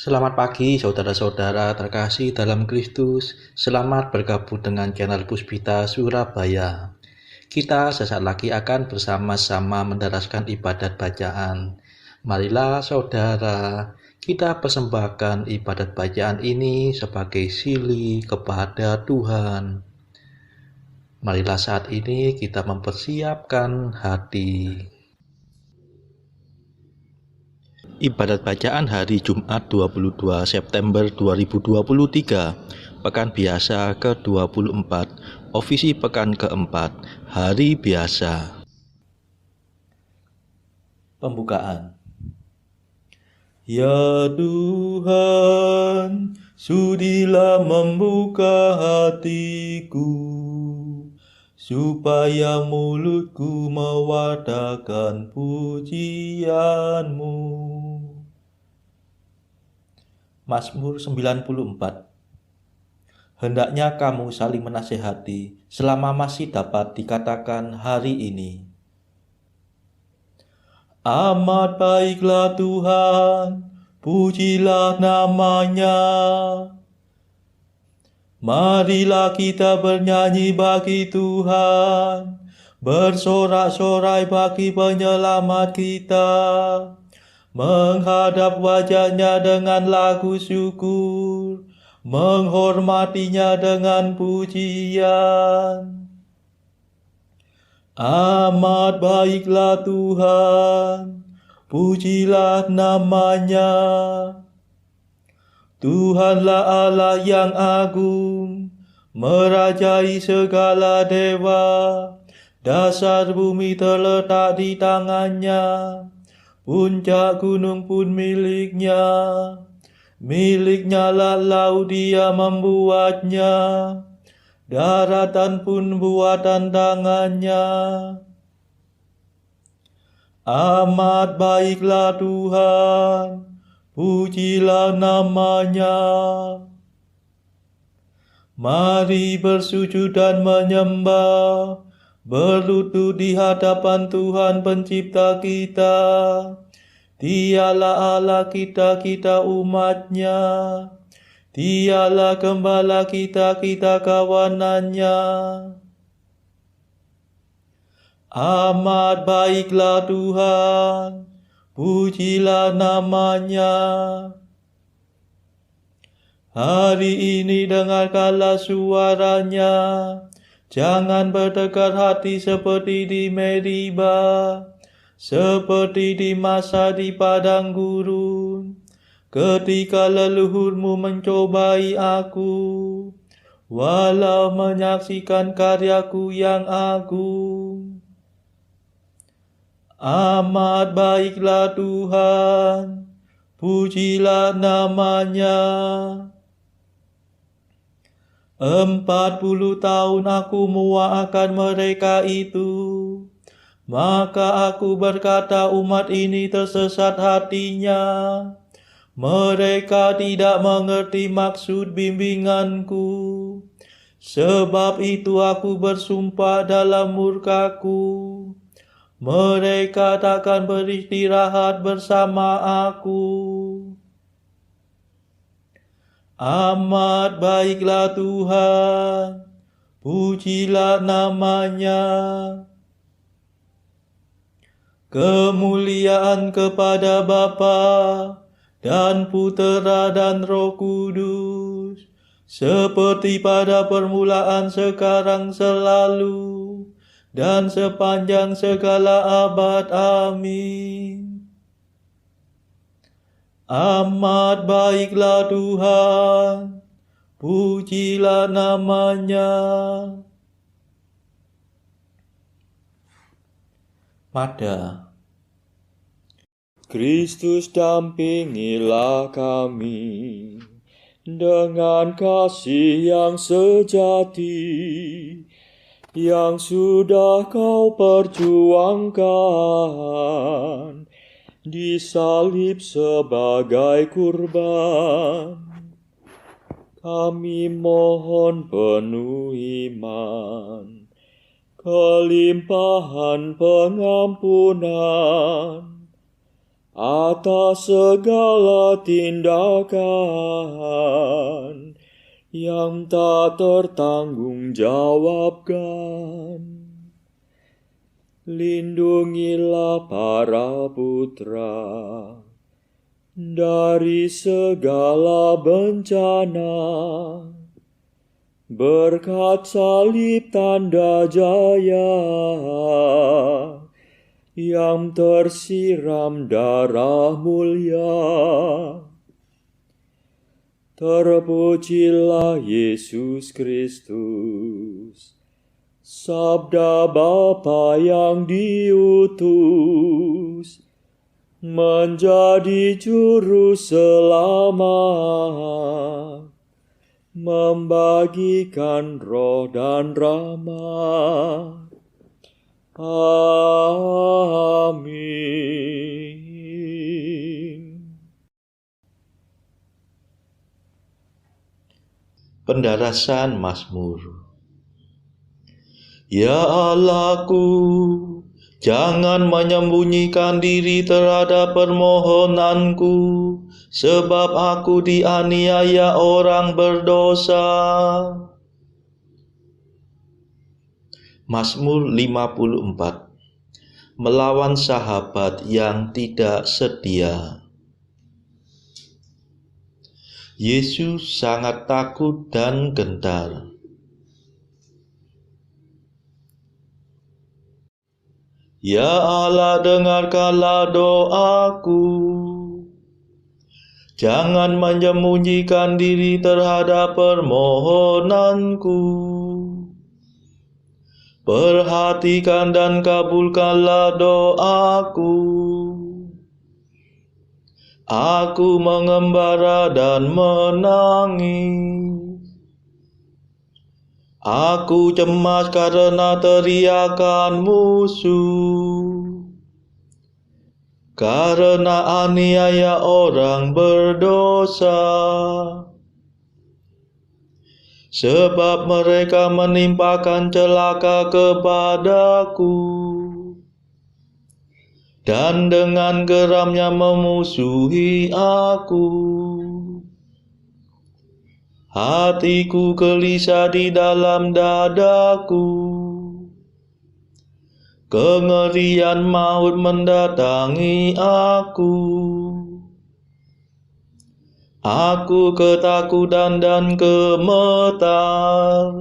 Selamat pagi saudara-saudara terkasih dalam Kristus. Selamat bergabung dengan channel Puspita Surabaya. Kita sesaat lagi akan bersama-sama mendaraskan ibadat bacaan. Marilah saudara, kita persembahkan ibadat bacaan ini sebagai sili kepada Tuhan. Marilah saat ini kita mempersiapkan hati. Ibadat bacaan hari Jumat 22 September 2023, Pekan Biasa ke-24, Ofisi Pekan ke-4, Hari Biasa. Pembukaan. Ya Tuhan, sudilah membuka hatiku, supaya mulutku mewartakan pujian-Mu. Mazmur 94. Hendaknya kamu saling menasehati selama masih dapat dikatakan hari ini. Amat baiklah Tuhan, pujilah namanya. Marilah kita bernyanyi bagi Tuhan, bersorak-sorai bagi penyelamat kita, menghadap wajahnya dengan lagu syukur, menghormatinya dengan pujian. Amat baiklah Tuhan, pujilah namanya. Tuhanlah Allah yang agung, merajai segala dewa. Dasar bumi terletak di tangannya, puncak gunung pun miliknya. Miliknya lah laut, dia membuatnya, daratan pun buatan tangannya. Amat baiklah Tuhan, pujilah namanya. Mari bersujud dan menyembah, berlutut di hadapan Tuhan pencipta kita. Dialah Allah kita, kita umatnya. Dialah gembala kita, kita kawanannya. Amat baiklah Tuhan, pujilah namanya. Hari ini dengarkanlah suaranya, jangan bertekad hati seperti di Meriba, seperti di masa di padang gurun, ketika leluhurmu mencobai aku, walau menyaksikan karyaku yang agung. Amat baiklah Tuhan, pujilah namanya. 40 tahun aku muak akan mereka itu. Maka aku berkata, umat ini tersesat hatinya. Mereka tidak mengerti maksud bimbinganku. Sebab itu aku bersumpah dalam murkaku, mereka takkan beristirahat bersama aku. Amat baiklah Tuhan, pujilah namanya. Kemuliaan kepada Bapa dan Putera dan Roh Kudus, seperti pada permulaan, sekarang, selalu, dan sepanjang segala abad. Amin. Amat baiklah Tuhan, pujilah namanya. Mada. Kristus, dampingilah kami dengan kasih yang sejati, yang sudah Kau perjuangkan, disalib sebagai kurban. Kami mohon penuh iman, kelimpahan pengampunan, atas segala tindakan yang tak tertanggungjawabkan. Lindungilah para putra dari segala bencana, berkat salib tanda jaya yang tersiram darah mulia. Terpujilah Yesus Kristus, Sabda Bapa yang diutus menjadi juru selamat, membagikan roh dan rahmat. Amin. Pendarasan Mazmur. Ya Allahku, jangan menyembunyikan diri terhadap permohonanku, sebab aku dianiaya orang berdosa. Mazmur 54. Melawan sahabat yang tidak setia. Yesus sangat takut dan gentar. Ya Allah, dengarkanlah doaku. Jangan menyembunyikan diri terhadap permohonanku. Perhatikan dan kabulkanlah doaku. Aku mengembara dan menangis. Aku cemas karena teriakan musuh, karena aniaya orang berdosa. Sebab mereka menimpakan celaka kepadaku, dan dengan geramnya memusuhi aku. Hatiku gelisah di dalam dadaku. Kengerian maut mendatangi aku. Aku ketakutan dan gemetar.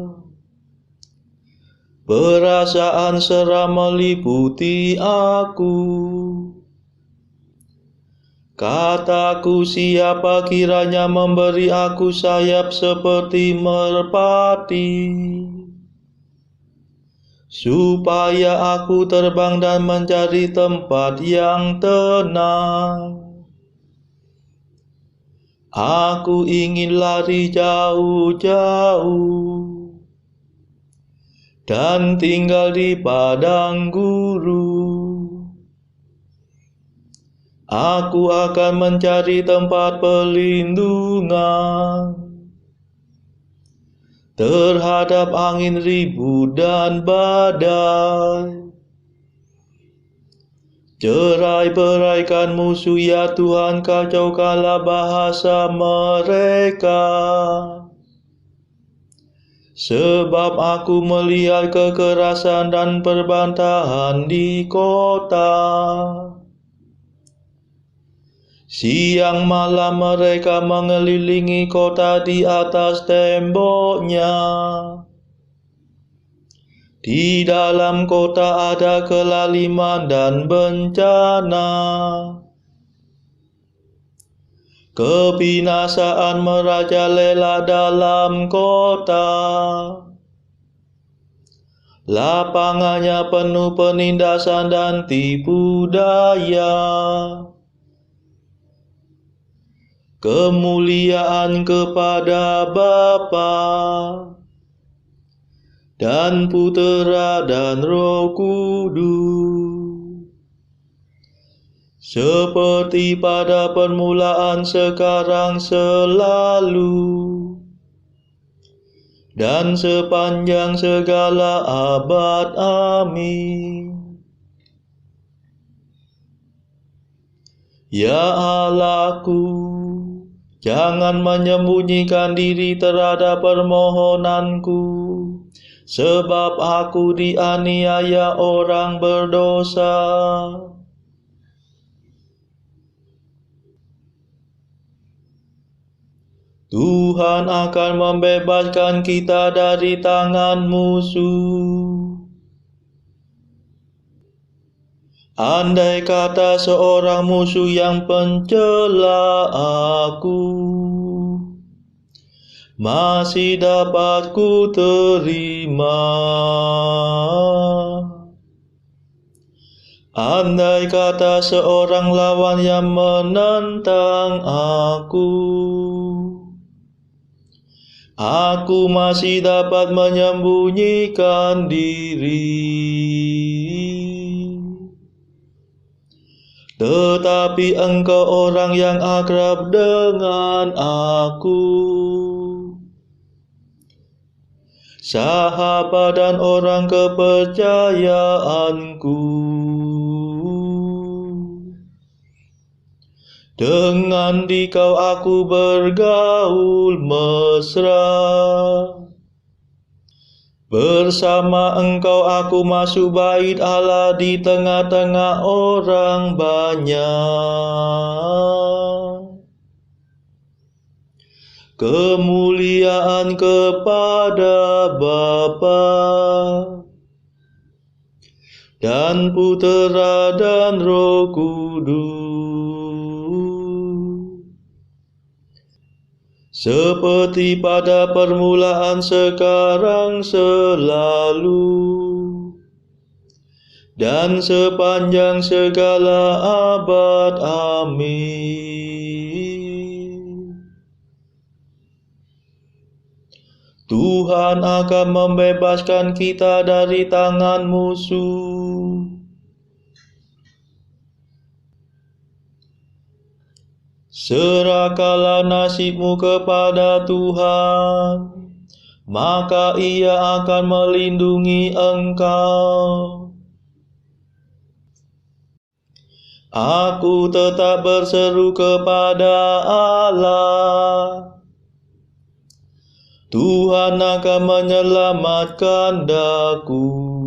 Perasaan seram meliputi aku. Kataku, siapa kiranya memberi aku sayap seperti merpati, supaya aku terbang dan mencari tempat yang tenang. Aku ingin lari jauh-jauh dan tinggal di padang gurun. Aku akan mencari tempat perlindungan terhadap angin ribut dan badai. Cerai-beraikan musuh, ya Tuhan, kacaukanlah bahasa mereka. Sebab aku melihat kekerasan dan perbantahan di kota. Siang malam mereka mengelilingi kota di atas temboknya. Di dalam kota ada kelaliman dan bencana. Kebinasaan merajalela dalam kota. Lapangannya penuh penindasan dan tipu daya. Kemuliaan kepada Bapa dan Putera dan Roh Kudus, seperti pada permulaan, sekarang, selalu, dan sepanjang segala abad. Amin. Ya Allahku, jangan menyembunyikan diri terhadap permohonanku, sebab aku dianiaya orang berdosa. Tuhan akan membebaskan kita dari tangan musuh. Andai kata seorang musuh yang pencela aku, masih dapat ku terima. Andai kata seorang lawan yang menentang aku masih dapat menyembunyikan diri. Tetapi engkau orang yang akrab dengan aku, sahabat dan orang kepercayaanku. Dengan dikau aku bergaul mesra, bersama engkau aku masuk bait Allah di tengah-tengah orang banyak. Kemuliaan kepada Bapa dan Putera dan Roh Kudus, seperti pada permulaan, sekarang, selalu, dan sepanjang segala abad. Amin. Tuhan akan membebaskan kita dari tangan musuh. Serahkanlah nasibmu kepada Tuhan, maka Ia akan melindungi engkau. Aku tetap berseru kepada Allah, Tuhan akan menyelamatkan daku.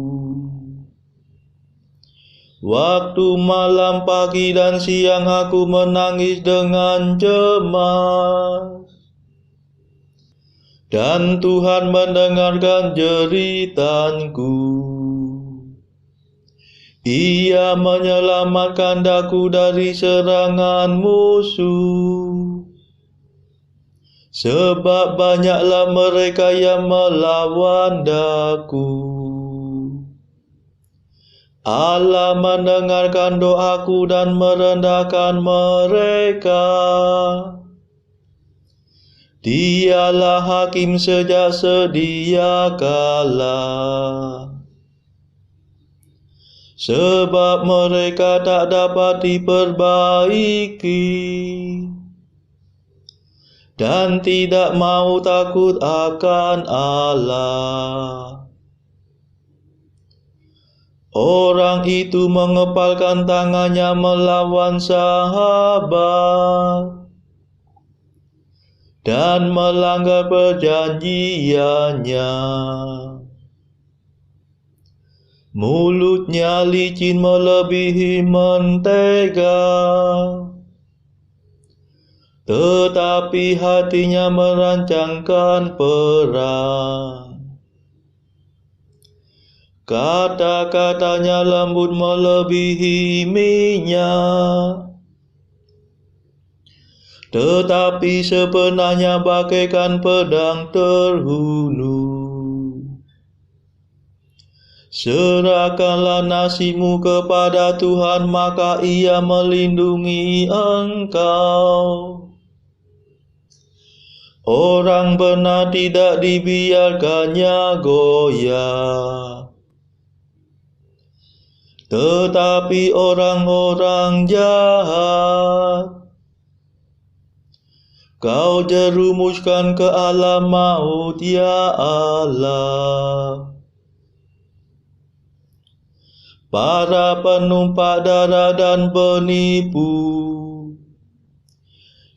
Waktu malam, pagi, dan siang aku menangis dengan cemas, dan Tuhan mendengarkan jeritanku. Ia menyelamatkan daku dari serangan musuh, sebab banyaklah mereka yang melawan daku. Allah mendengarkan doaku dan merendahkan mereka. Dialah hakim sejak sedia kala, sebab mereka tak dapat diperbaiki, dan tidak mau takut akan Allah. Orang itu mengepalkan tangannya melawan sahabat dan melanggar perjanjiannya. Mulutnya licin melebihi mentega, tetapi hatinya merancangkan perang. Kata-katanya lembut melebihi minyak, tetapi sebenarnya bagaikan pedang terhunu. Serahkanlah nasibmu kepada Tuhan, maka Ia melindungi engkau. Orang benar tidak dibiarkannya goyah, tetapi orang-orang jahat Kau jerumuskan ke alam maut, ya Allah. Para penumpak darah dan penipu,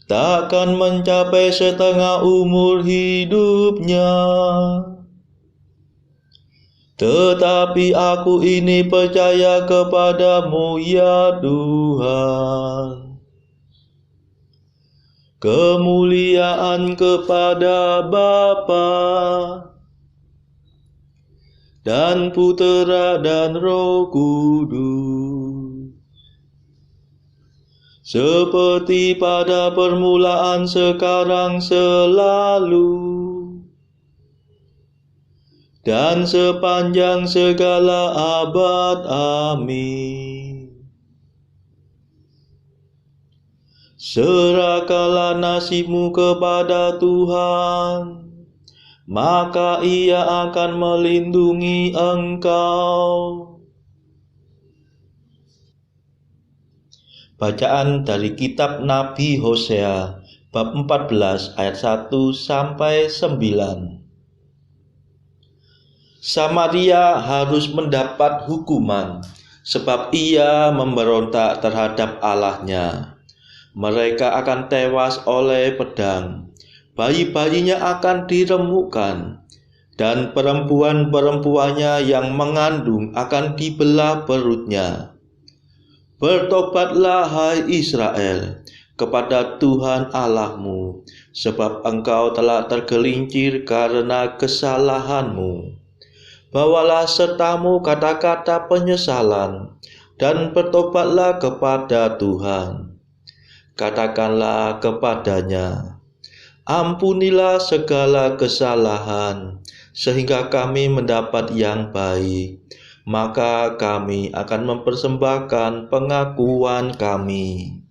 takkan mencapai setengah umur hidupnya. Tetapi aku ini percaya kepadamu ya Tuhan. Kemuliaan kepada Bapa dan Putera dan Roh Kudus, seperti pada permulaan, sekarang, selalu, dan sepanjang segala abad. Amin. Serahkanlah nasibmu kepada Tuhan, maka Ia akan melindungi engkau. Bacaan dari kitab Nabi Hosea bab 14 ayat 1 sampai 9. Samaria harus mendapat hukuman, sebab ia memberontak terhadap Allahnya. Mereka akan tewas oleh pedang, bayi-bayinya akan diremukkan, dan perempuan-perempuannya yang mengandung akan dibelah perutnya. Bertobatlah, hai Israel, kepada Tuhan Allahmu, sebab engkau telah tergelincir karena kesalahanmu. Bawalah sertamu kata-kata penyesalan, dan bertobatlah kepada Tuhan. Katakanlah kepadanya, ampunilah segala kesalahan, sehingga kami mendapat yang baik. Maka kami akan mempersembahkan pengakuan kami.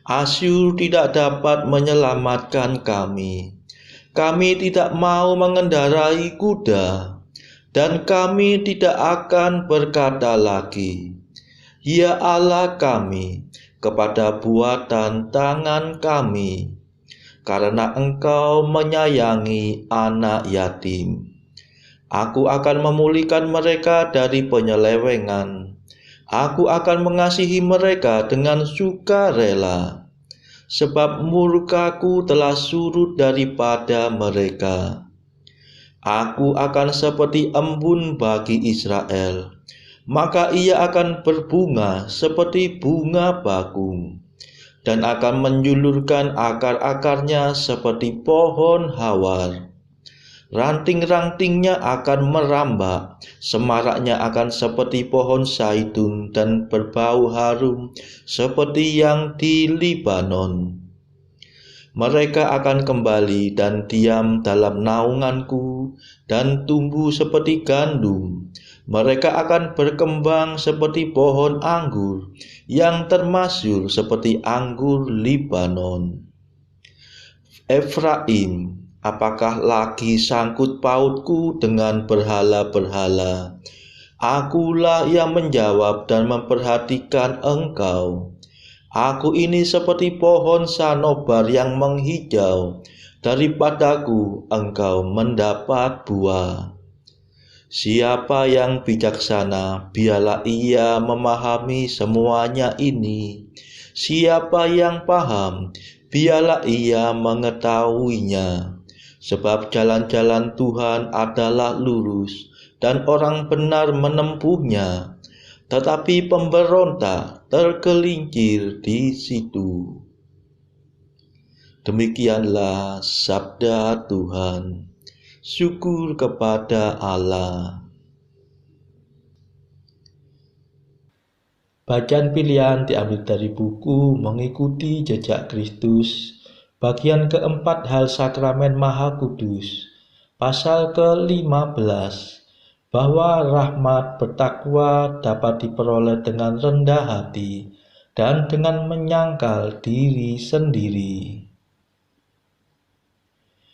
Asyur tidak dapat menyelamatkan kami. Kami tidak mau mengendarai kuda, dan kami tidak akan berkata lagi, ya Allah kami, kepada buatan tangan kami, karena Engkau menyayangi anak yatim. Aku akan memulihkan mereka dari penyelewengan. Aku akan mengasihi mereka dengan sukarela, sebab murkaku telah surut daripada mereka. Aku akan seperti embun bagi Israel, maka ia akan berbunga seperti bunga bakung, dan akan menjulurkan akar-akarnya seperti pohon hawar. Ranting-rantingnya akan merambak, semaraknya akan seperti pohon zaitun, dan berbau harum seperti yang di Libanon. Mereka akan kembali dan diam dalam naunganku, dan tumbuh seperti gandum. Mereka akan berkembang seperti pohon anggur, yang termasyur seperti anggur Libanon. Efraim, apakah lagi sangkut pautku dengan berhala-berhala? Akulah yang menjawab dan memperhatikan engkau. Aku ini seperti pohon sanobar yang menghijau, daripadaku engkau mendapat buah. Siapa yang bijaksana, biarlah ia memahami semuanya ini. Siapa yang paham, biarlah ia mengetahuinya. Sebab jalan-jalan Tuhan adalah lurus, dan orang benar menempuhnya. Tetapi pemberontak tergelincir di situ. Demikianlah sabda Tuhan. Syukur kepada Allah. Bacaan pilihan diambil dari buku Mengikuti Jejak Kristus, bagian keempat hal sakramen Maha Kudus, pasal ke-15. Bahwa rahmat bertakwa dapat diperoleh dengan rendah hati dan dengan menyangkal diri sendiri.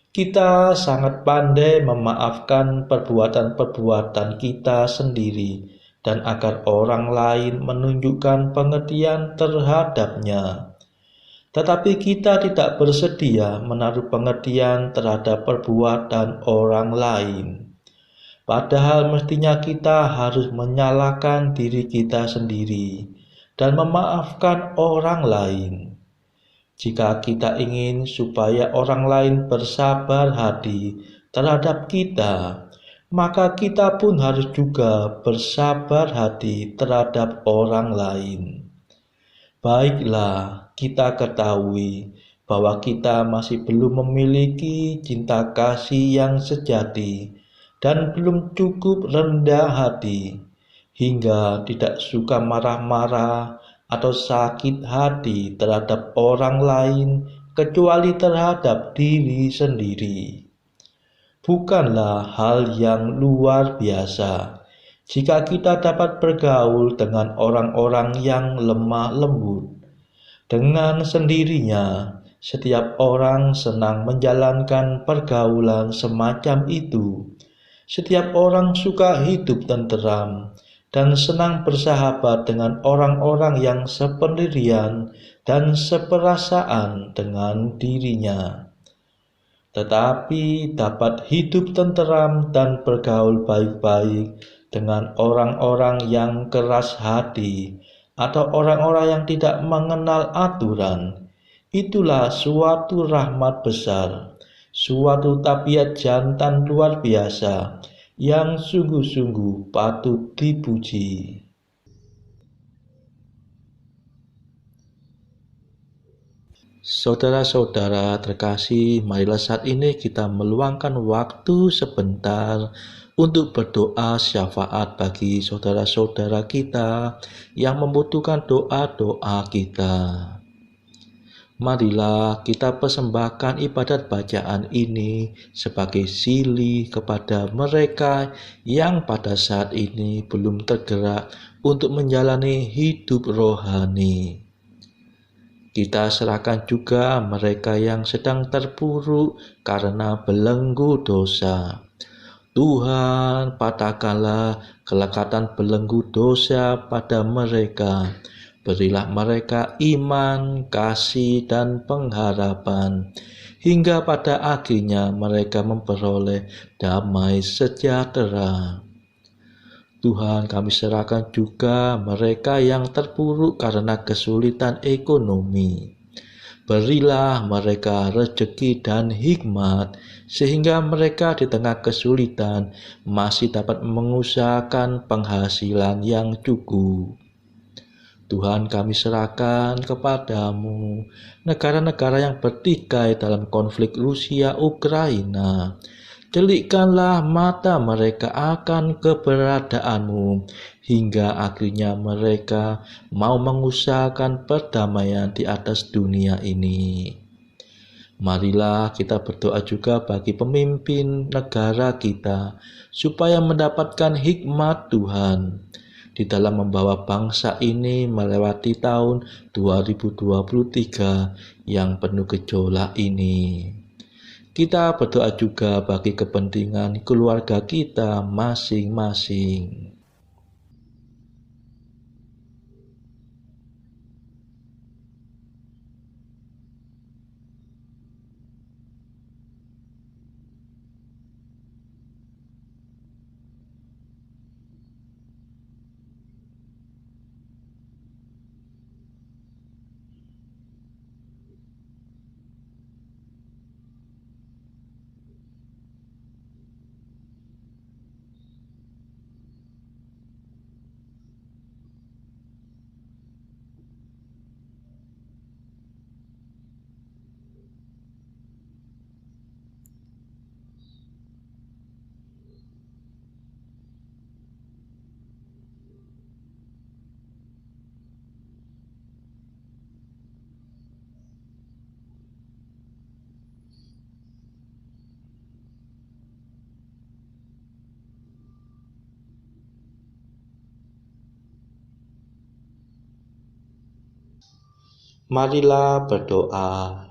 Kita sangat pandai memaafkan perbuatan-perbuatan kita sendiri, dan agar orang lain menunjukkan pengertian terhadapnya. Tetapi kita tidak bersedia menaruh pengertian terhadap perbuatan orang lain. Padahal mestinya kita harus menyalahkan diri kita sendiri dan memaafkan orang lain. Jika kita ingin supaya orang lain bersabar hati terhadap kita, maka kita pun harus juga bersabar hati terhadap orang lain. Baiklah, kita ketahui bahwa kita masih belum memiliki cinta kasih yang sejati dan belum cukup rendah hati, hingga tidak suka marah-marah atau sakit hati terhadap orang lain kecuali terhadap diri sendiri. Bukanlah hal yang luar biasa jika kita dapat bergaul dengan orang-orang yang lemah lembut. Dengan sendirinya, setiap orang senang menjalankan pergaulan semacam itu. Setiap orang suka hidup tenteram dan senang bersahabat dengan orang-orang yang sependirian dan seperasaan dengan dirinya. Tetapi dapat hidup tenteram dan bergaul baik-baik dengan orang-orang yang keras hati atau orang-orang yang tidak mengenal aturan. Itulah suatu rahmat besar, suatu tabiat jantan luar biasa yang sungguh-sungguh patut dipuji. Saudara-saudara terkasih, marilah saat ini kita meluangkan waktu sebentar untuk berdoa syafaat bagi saudara-saudara kita yang membutuhkan doa-doa kita. Marilah kita persembahkan ibadat bacaan ini sebagai silih kepada mereka yang pada saat ini belum tergerak untuk menjalani hidup rohani. Kita serahkan juga mereka yang sedang terpuruk karena belenggu dosa. Tuhan, patahkanlah kelekatan belenggu dosa pada mereka. Berilah mereka iman, kasih, dan pengharapan, hingga pada akhirnya mereka memperoleh damai sejahtera. Tuhan, kami serahkan juga mereka yang terpuruk karena kesulitan ekonomi. Berilah mereka rezeki dan hikmat, sehingga mereka di tengah kesulitan masih dapat mengusahakan penghasilan yang cukup. Tuhan, kami serahkan kepadamu negara-negara yang bertikai dalam konflik Rusia-Ukraina. Celikkanlah mata mereka akan keberadaanmu, hingga akhirnya mereka mau mengusahakan perdamaian di atas dunia ini. Marilah kita berdoa juga bagi pemimpin negara kita, supaya mendapatkan hikmat Tuhan di dalam membawa bangsa ini melewati tahun 2023 yang penuh gejolak ini. Kita berdoa juga bagi kepentingan keluarga kita masing-masing. Marilah berdoa.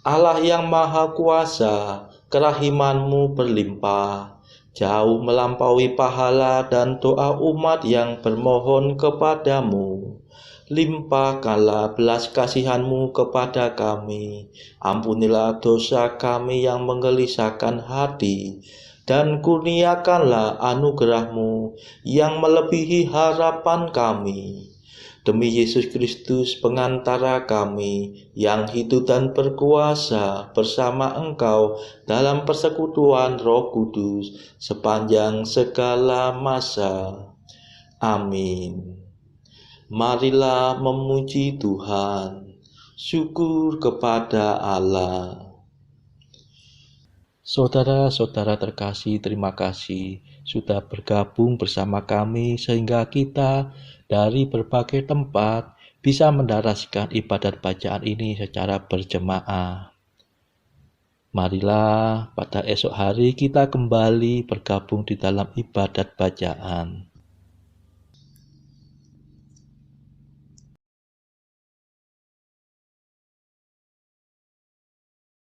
Allah yang Maha Kuasa, kerahiman-Mu berlimpah, jauh melampaui pahala dan doa umat yang bermohon kepadamu. Limpahkanlah belas kasihan-Mu kepada kami. Ampunilah dosa kami yang menggelisahkan hati, dan kurniakanlah anugerah-Mu yang melebihi harapan kami. Demi Yesus Kristus pengantara kami yang hidup dan berkuasa bersama Engkau dalam persekutuan Roh Kudus sepanjang segala masa. Amin. Marilah memuji Tuhan. Syukur kepada Allah. Saudara-saudara terkasih, terima kasih sudah bergabung bersama kami sehingga kita dari berbagai tempat bisa mendaraskan ibadat bacaan ini secara berjemaah. Marilah pada esok hari kita kembali bergabung di dalam ibadat bacaan.